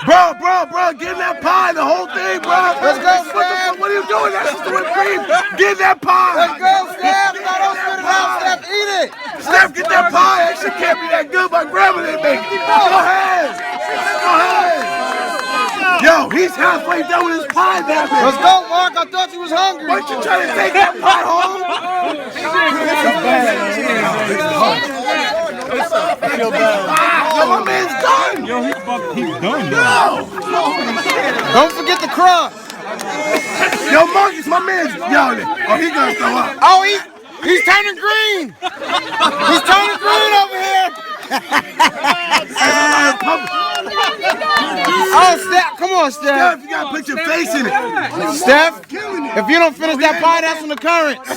Bro, get in that pie, the whole thing, bro. Let's go, Steph. What are you doing? That's just the whipped cream. Get in that pie. Let's go, Steph. No, don't spit it out, Steph. Eat it. Steph, get that pie. That shit can't be that good. My grandma didn't make it. Go ahead. Yo, he's halfway done with his pie now. Let's go, Mark. I thought you was hungry. Weren't you trying to take that pie home? I feel bad. Yo, my man's done. Yo, he's done. No. Don't forget the crust. Yo, Marcus, my man's yelling. Oh, he gonna throw up. Oh, he's turning green. He's turning green over here. Oh, Steph, come on, Steph. Steph, you gotta put your face in it. Steph, if you don't finish that pie, that's from the currents.